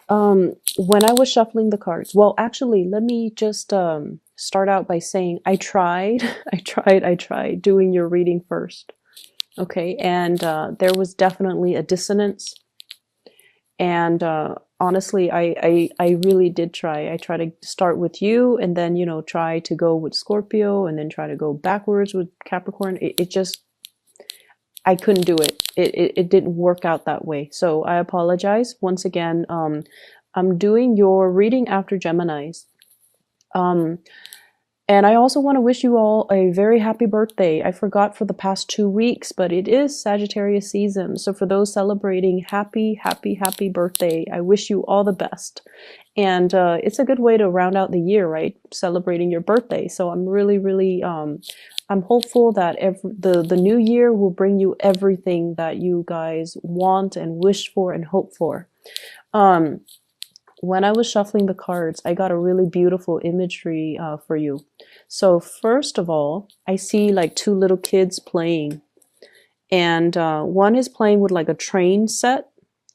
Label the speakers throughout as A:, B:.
A: When I was shuffling the cards, well, actually, let me just start out by saying I tried, I tried doing your reading first. Okay, and there was definitely a dissonance. And honestly, I really did try. I tried to start with you, and then try to go with Scorpio, and then try to go backwards with Capricorn. It just I couldn't do it. It didn't work out that way. So I apologize once again. I'm doing your reading after Gemini's. Um, and I also want to wish you all a very happy birthday. I forgot for the past 2 weeks, but it is Sagittarius season. So for those celebrating, happy, happy, happy birthday. I wish you all the best. And it's a good way to round out the year, right? Celebrating your birthday. So I'm really, really, I'm hopeful that the new year will bring you everything that you guys want and wish for and hope for. Um, when I was shuffling the cards, I got a really beautiful imagery for you. So first of all, I see like two little kids playing, and one is playing with like a train set.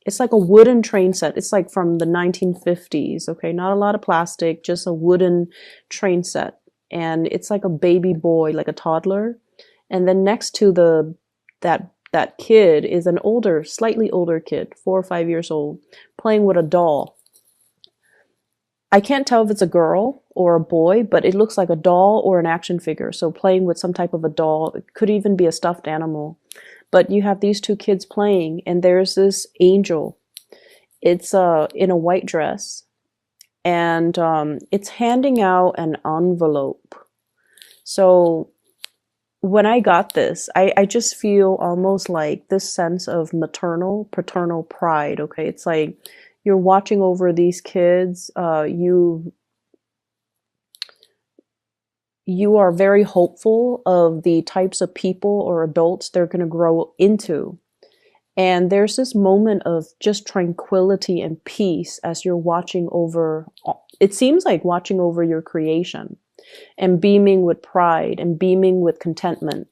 A: It's like a wooden train set. It's like from the 1950s, okay? Not a lot of plastic, just a wooden train set. And it's like a baby boy, like a toddler. And then next to that kid is an older, slightly older kid, 4 or 5 years old, playing with a doll. I can't tell if it's a girl or a boy, but it looks like a doll or an action figure. So playing with some type of a doll. It could even be a stuffed animal. But you have these two kids playing, and there's this angel. It's in a white dress, and it's handing out an envelope. So when I got this, I just feel almost like this sense of maternal, paternal pride. Okay, it's like you're watching over these kids. You are very hopeful of the types of people or adults they're going to grow into. And there's this moment of just tranquility and peace as you're watching over, it seems like watching over your creation, and beaming with pride and beaming with contentment.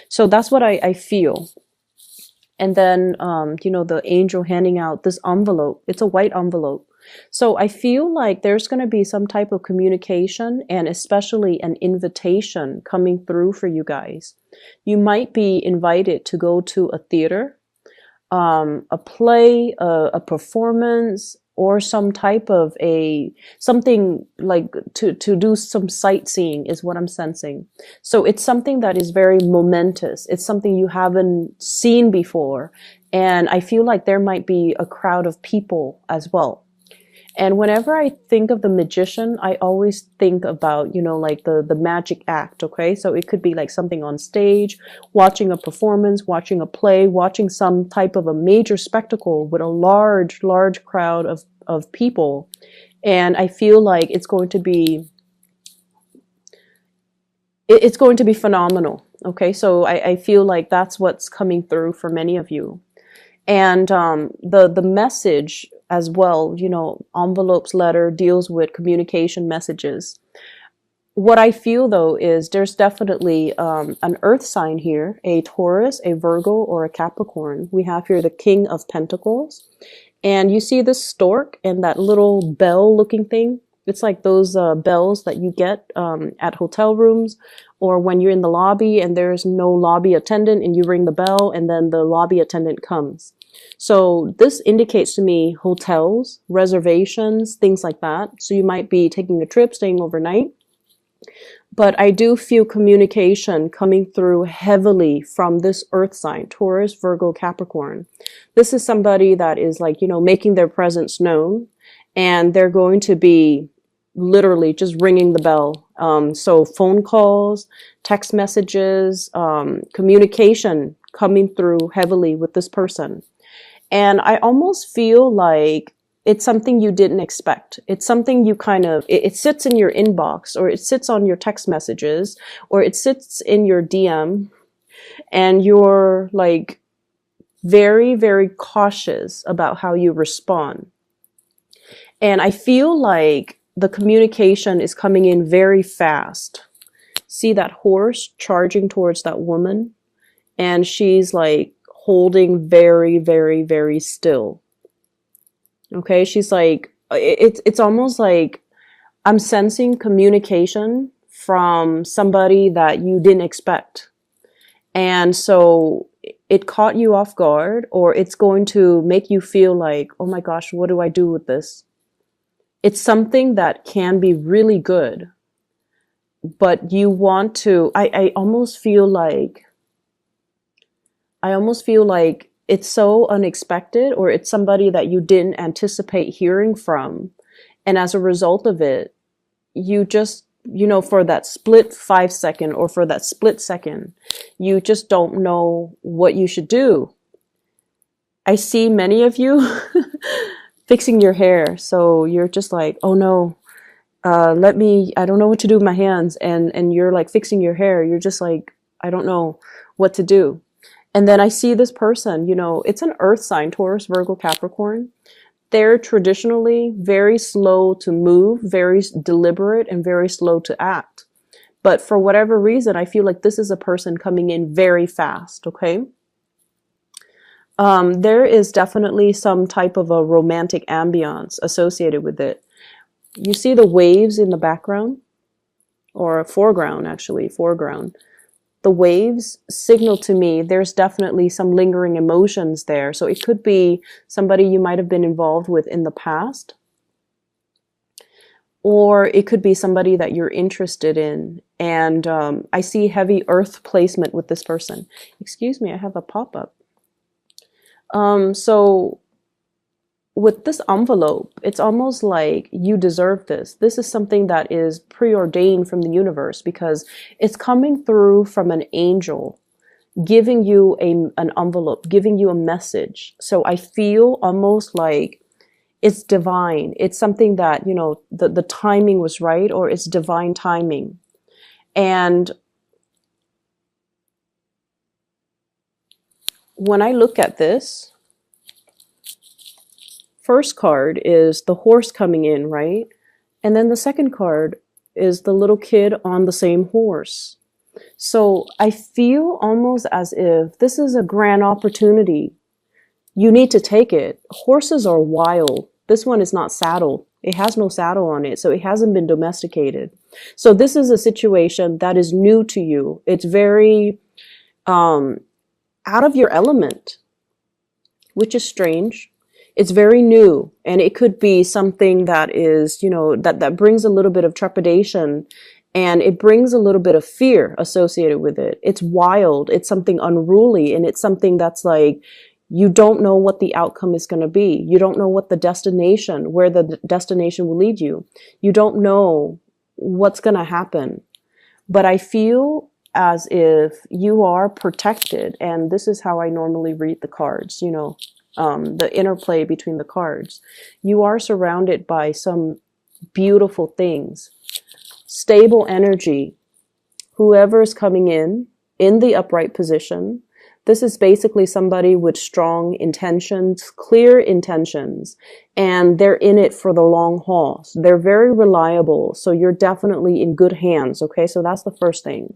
A: So that's what I feel. And then, the angel handing out this envelope. It's a white envelope. So I feel like there's going to be some type of communication, and especially an invitation coming through for you guys. You might be invited to go to a theater, a play, a performance, or some type of something like to do some sightseeing is what I'm sensing. So it's something that is very momentous. It's something you haven't seen before. And I feel like there might be a crowd of people as well. And whenever I think of the magician, I always think about, like the magic act, okay? So it could be like something on stage, watching a performance, watching a play, watching some type of a major spectacle with a large, large crowd of people. And I feel like it's going to be phenomenal, okay? So I feel like that's what's coming through for many of you. And the message as well, envelopes letter deals with communication messages. What I feel though is there's definitely an earth sign here, a Taurus, a Virgo, or a Capricorn. We have here the King of Pentacles. And you see this stork and that little bell looking thing. It's like those bells that you get at hotel rooms, or when you're in the lobby and there's no lobby attendant and you ring the bell and then the lobby attendant comes. So this indicates to me hotels, reservations, things like that. So you might be taking a trip, staying overnight. But I do feel communication coming through heavily from this earth sign, Taurus, Virgo, Capricorn. This is somebody that is like, making their presence known, and they're going to be literally just ringing the bell. So phone calls, text messages, communication coming through heavily with this person. And I almost feel like it's something you didn't expect. It's something you it sits in your inbox, or it sits on your text messages, or it sits in your DM, and you're like very, very cautious about how you respond. And I feel like the communication is coming in very fast. See that horse charging towards that woman? And she's like holding very, very, very still. Okay, she's like, it's almost like I'm sensing communication from somebody that you didn't expect. And so it caught you off guard, or it's going to make you feel like, oh my gosh, what do I do with this? It's something that can be really good, but you want to, I almost feel like it's so unexpected, or it's somebody that you didn't anticipate hearing from. And as a result of it, you just, for that split 5 second, or for that split second, you just don't know what you should do. I see many of you fixing your hair. So you're just like, oh no, I don't know what to do with my hands. And you're like fixing your hair. You're just like, I don't know what to do. And then I see this person, it's an earth sign, Taurus, Virgo, Capricorn. They're traditionally very slow to move, very deliberate, and very slow to act. But for whatever reason, I feel like this is a person coming in very fast, okay? There is definitely some type of a romantic ambiance associated with it. You see the waves in the background, or foreground, actually, foreground. The waves signal to me there's definitely some lingering emotions there. So it could be somebody you might have been involved with in the past, or it could be somebody that you're interested in. And I see heavy earth placement with this person. Excuse me, I have a pop-up. So with this envelope, it's almost like you deserve this. This is something that is preordained from the universe, because it's coming through from an angel giving you an envelope, giving you a message. So I feel almost like it's divine. It's something that, the timing was right, or it's divine timing. And when I look at this, first card is the horse coming in, right? And then the second card is the little kid on the same horse. So I feel almost as if this is a grand opportunity. You need to take it. Horses are wild. This one is not saddled. It has no saddle on it, so it hasn't been domesticated. So this is a situation that is new to you. It's very out of your element, which is strange. It's very new, and it could be something that is, that brings a little bit of trepidation, and it brings a little bit of fear associated with it. It's wild. It's something unruly, and it's something that's like, you don't know what the outcome is going to be. You don't know what where the destination will lead you. You don't know what's going to happen. But I feel as if you are protected, and this is how I normally read the cards, the interplay between the cards. You are surrounded by some beautiful things, stable energy. Whoever is coming in the upright position, this is basically somebody with strong intentions, clear intentions, and they're in it for the long haul. So they're very reliable, so you're definitely in good hands, okay? So that's the first thing.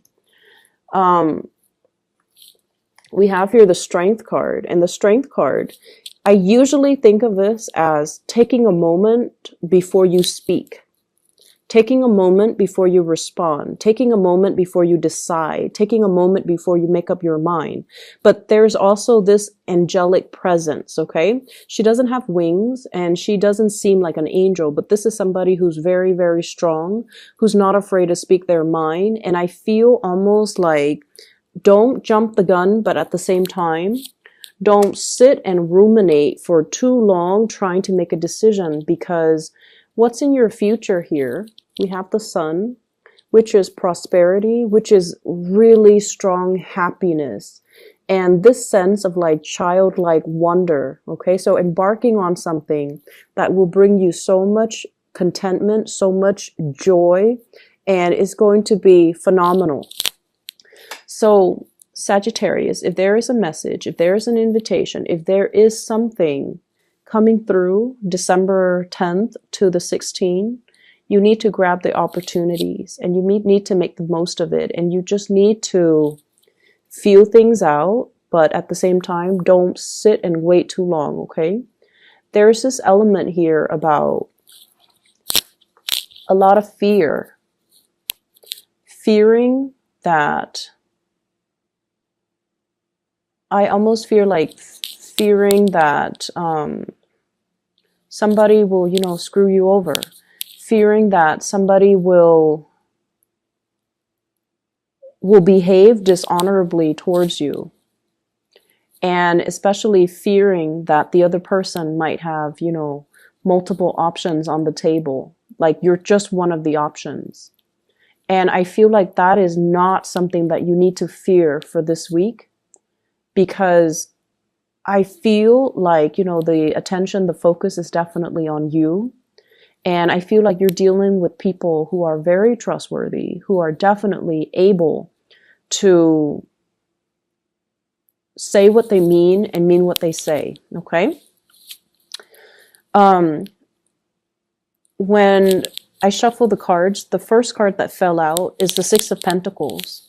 A: We have here the Strength card, and the Strength card, I usually think of this as taking a moment before you speak, taking a moment before you respond, taking a moment before you decide, taking a moment before you make up your mind. But there's also this angelic presence, okay? She doesn't have wings, and she doesn't seem like an angel, but this is somebody who's very, very strong, who's not afraid to speak their mind. And I feel almost like, don't jump the gun, but at the same time, don't sit and ruminate for too long trying to make a decision, because what's in your future here? We have the Sun, which is prosperity, which is really strong happiness, and this sense of like childlike wonder, okay? So embarking on something that will bring you so much contentment, so much joy, and it's going to be phenomenal. So Sagittarius, if there is a message, if there is an invitation, if there is something coming through December 10th to the 16th, you need to grab the opportunities, and you need to make the most of it. And you just need to feel things out, but at the same time, don't sit and wait too long, okay? there's this element here about a lot of fear. Fearing that, I almost feel like fearing that somebody will, you know, screw you over. Fearing that somebody will behave dishonorably towards you. And especially fearing that the other person might have, you know, multiple options on the table. Like you're just one of the options. And I feel like that is not something that you need to fear for this week, because I feel like, you know, the attention, the focus is definitely on you. And I feel like you're dealing with people who are very trustworthy, who are definitely able to say what they mean and mean what they say. Okay. When I shuffle the cards, the first card that fell out is the Six of Pentacles.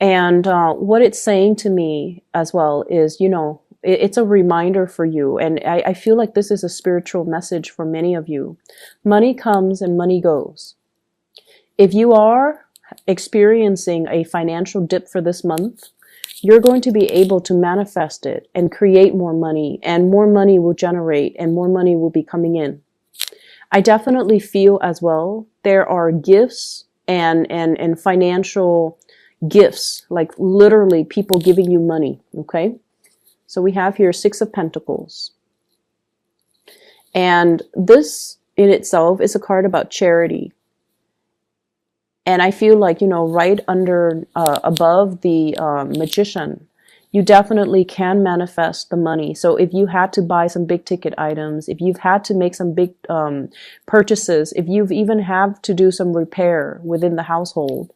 A: And what it's saying to me as well is, you know, it's a reminder for you. And I feel like this is a spiritual message for many of you. Money comes and money goes. If you are experiencing a financial dip for this month, you're going to be able to manifest it and create more money, and more money will generate and more money will be coming in. I definitely feel as well there are gifts and financial gifts, like literally people giving you money. Okay. So we have here Six of Pentacles. And this in itself is a card about charity. And I feel like, you know, right under, above the Magician, you definitely can manifest the money. So if you had to buy some big ticket items, if you've had to make some big purchases, if you've even have to do some repair within the household,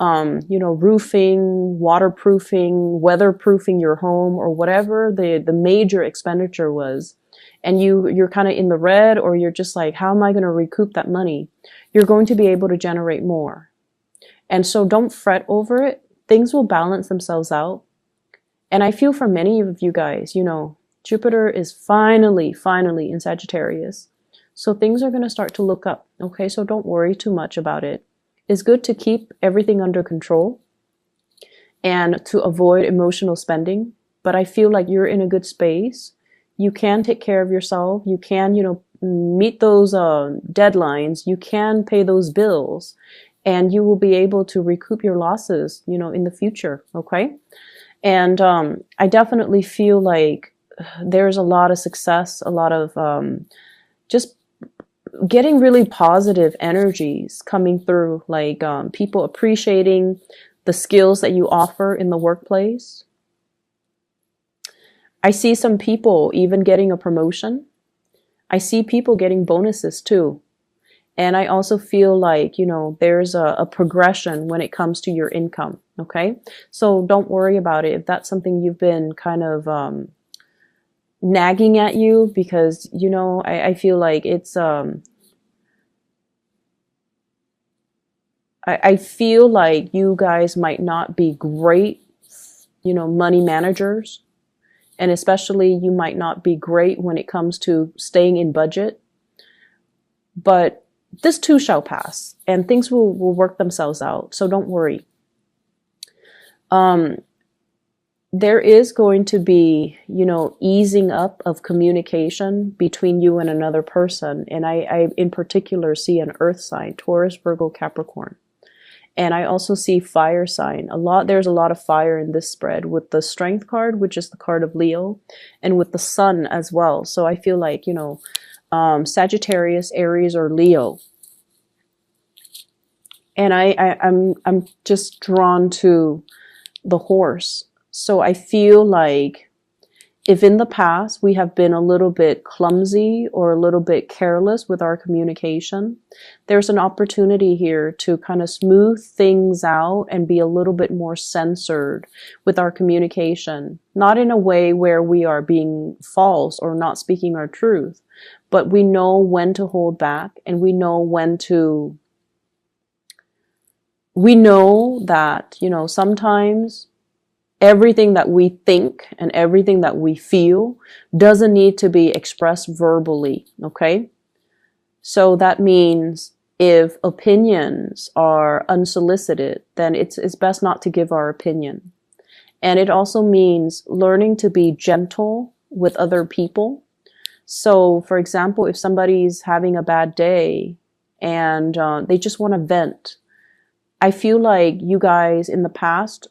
A: you know, roofing, waterproofing, weatherproofing your home, or whatever the major expenditure was, and you're kind of in the red, or you're just like, how am I going to recoup that money? You're going to be able to generate more. And so don't fret over it. Things will balance themselves out. And I feel for many of you guys, you know, Jupiter is finally in Sagittarius. So things are going to start to look up. Okay, so don't worry too much about it. It's good to keep everything under control and to avoid emotional spending. But I feel like you're in a good space. You can take care of yourself. You can, you know, meet those deadlines. You can pay those bills, and you will be able to recoup your losses, you know, in the future. Okay. And I definitely feel like there's a lot of success, a lot of just getting really positive energies coming through, like people appreciating the skills that you offer in the workplace. I see some people even getting a promotion. I see people getting bonuses too. And I also feel like, you know, there's a progression when it comes to your income. Okay. So don't worry about it if that's something you've been kind of nagging at you, because, you know, I feel like it's, I feel like you guys might not be great, you know, money managers. And especially you might not be great when it comes to staying in budget. But this too shall pass, and things will work themselves out. So don't worry. There is going to be, you know, easing up of communication between you and another person. And I in particular see an earth sign, Taurus, Virgo, Capricorn. And I also see fire sign. There's a lot of fire in this spread, with the Strength card, which is the card of Leo, and with the Sun as well. So I feel like, you know, Sagittarius, Aries, or Leo. And I'm just drawn to the Horse. So I feel like if in the past we have been a little bit clumsy or a little bit careless with our communication, there's an opportunity here to kind of smooth things out and be a little bit more censored with our communication. Not in a way where we are being false or not speaking our truth, but we know when to hold back, and we know that, you know, sometimes everything that we think and everything that we feel doesn't need to be expressed verbally, okay? So that means if opinions are unsolicited, then it's best not to give our opinion. And it also means learning to be gentle with other people. So, for example, if somebody's having a bad day and they just want to vent, I feel like you guys in the past,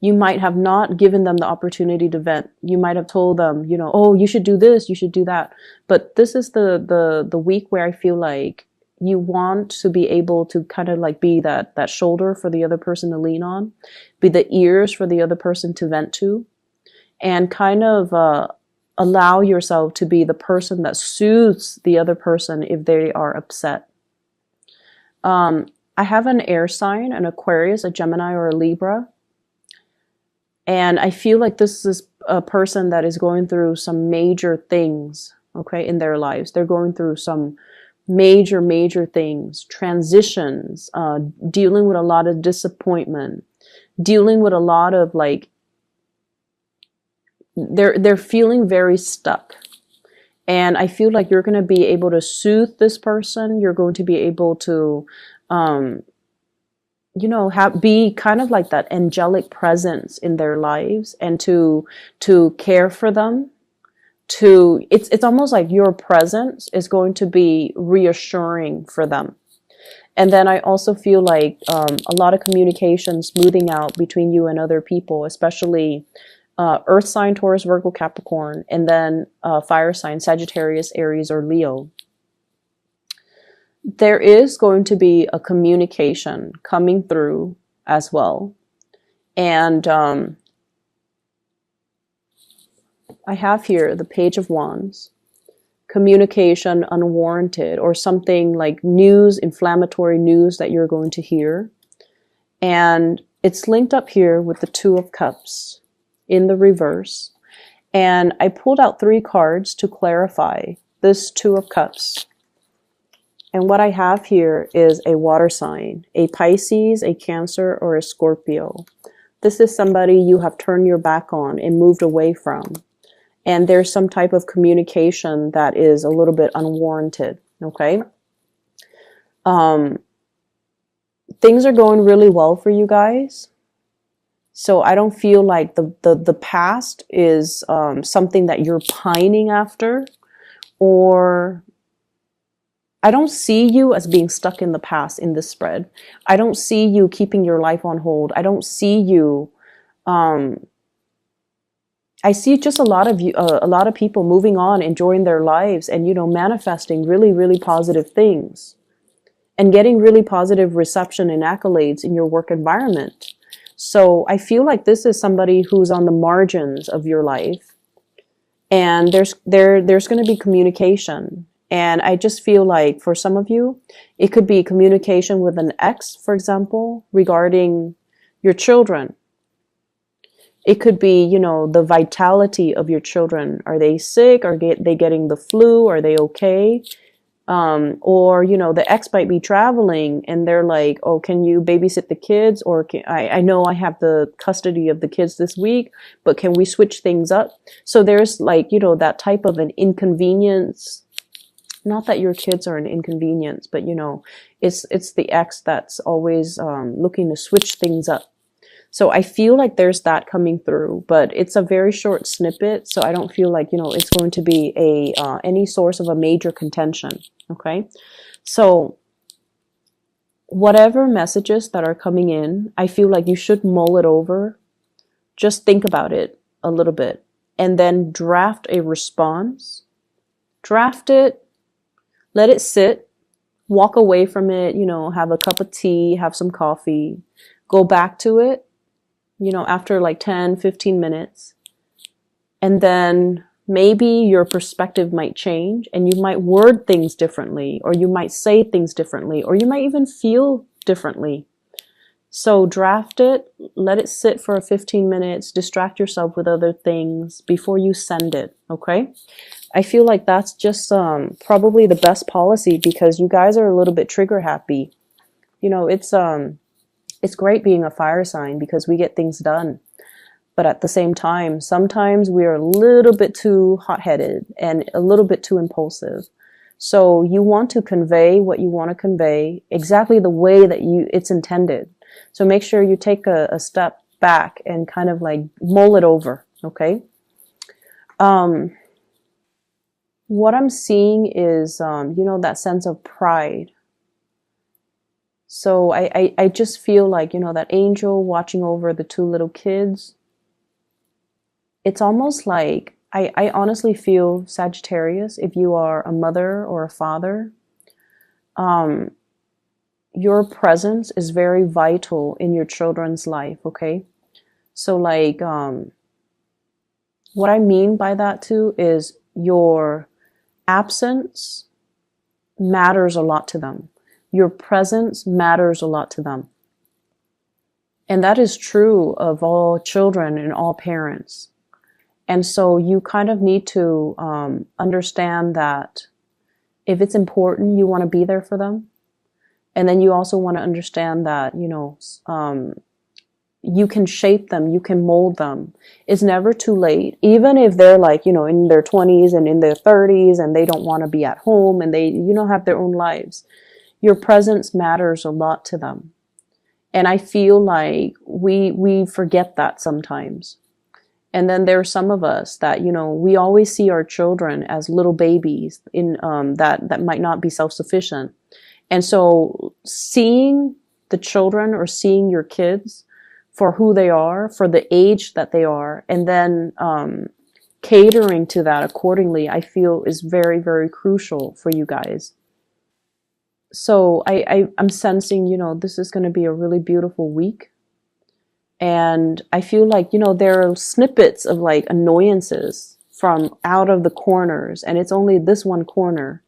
A: you might have not given them the opportunity to vent. You might have told them, you know, oh, you should do this, you should do that. But this is the week where I feel like you want to be able to kind of like be that shoulder for the other person to lean on, be the ears for the other person to vent to, and kind of allow yourself to be the person that soothes the other person if they are upset. I have an air sign, an Aquarius, a Gemini, or a Libra. And I feel like this is a person that is going through some major things, okay, in their lives. They're going through some major things, transitions, dealing with a lot of disappointment, dealing with a lot of like, they're feeling very stuck. And I feel like you're going to be able to soothe this person. You're going to be able to, you know, be kind of like that angelic presence in their lives, and to care for them. It's almost like your presence is going to be reassuring for them. And then I also feel like a lot of communication smoothing out between you and other people, especially Earth sign, Taurus, Virgo, Capricorn, and then fire sign, Sagittarius, Aries, or Leo. There is going to be a communication coming through as well. And I have here the Page of Wands, communication unwarranted, or something like news, inflammatory news that you're going to hear. And it's linked up here with the Two of Cups in the reverse. And I pulled out 3 cards to clarify this Two of Cups. And what I have here is a water sign, a Pisces, a Cancer, or a Scorpio. This is somebody you have turned your back on and moved away from. And there's some type of communication that is a little bit unwarranted, okay? Things are going really well for you guys. So I don't feel like the past is something that you're pining after, or I don't see you as being stuck in the past in this spread. I don't see you keeping your life on hold. I don't see you, I see just a lot of people moving on, enjoying their lives, and, you know, manifesting really positive things and getting really positive reception and accolades in your work environment. So I feel like this is somebody who's on the margins of your life, and there's going to be communication. And I just feel like for some of you, it could be communication with an ex, for example, regarding your children. It could be, you know, the vitality of your children. Are they sick? Are they getting the flu? Are they okay? Or, you know, the ex might be traveling and they're like, oh, can you babysit the kids? Or I know I have the custody of the kids this week, but can we switch things up? So there's like, you know, that type of an inconvenience. Not that your kids are an inconvenience, but, you know, it's the ex that's always looking to switch things up. So I feel like there's that coming through, but it's a very short snippet. So I don't feel like, you know, it's going to be any source of a major contention. Okay. So whatever messages that are coming in, I feel like you should mull it over. Just think about it a little bit and then draft a response. Draft it, let it sit, walk away from it, you know, have a cup of tea, have some coffee, go back to it, you know, after like 10, 15 minutes. And then maybe your perspective might change and you might word things differently, or you might say things differently, or you might even feel differently. So draft it, let it sit for 15 minutes, distract yourself with other things before you send it, okay? I feel like that's just probably the best policy, because you guys are a little bit trigger happy. You know, it's It's great being a fire sign because we get things done. But at the same time, sometimes we are a little bit too hot-headed and a little bit too impulsive. So you want to convey what you want to convey exactly the way that it's intended. So make sure you take a step back and kind of like mull it over, okay? What I'm seeing is, you know, that sense of pride. So I just feel like, you know, that angel watching over the two little kids. It's almost like, I honestly feel, Sagittarius, if you are a mother or a father, your presence is very vital in your children's life, okay? So like, what I mean by that too is your absence matters a lot to them. Your presence matters a lot to them. And that is true of all children and all parents. And so you kind of need to understand that if it's important, you want to be there for them. And then you also want to understand that, you know, you can shape them, you can mold them. It's never too late. Even if they're like, you know, in their 20s and in their 30s and they don't want to be at home and they, you know, have their own lives. Your presence matters a lot to them. And I feel like we forget that sometimes. And then there are some of us that, you know, we always see our children as little babies in that might not be self-sufficient. And so seeing the children or seeing your kids for who they are, for the age that they are, and then catering to that accordingly, I feel is very, very crucial for you guys. So I'm sensing, you know, this is going to be a really beautiful week. And I feel like, you know, there are snippets of like annoyances from out of the corners, and it's only this one corner.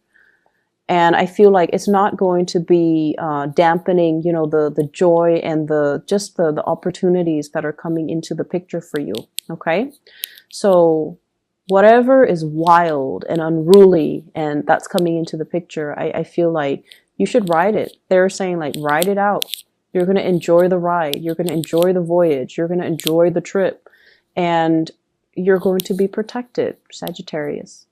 A: And I feel like it's not going to be dampening, you know, the joy and the opportunities that are coming into the picture for you. Okay. So whatever is wild and unruly and that's coming into the picture, I feel like you should ride it. They're saying like, ride it out. You're going to enjoy the ride. You're going to enjoy the voyage. You're going to enjoy the trip. And you're going to be protected, Sagittarius.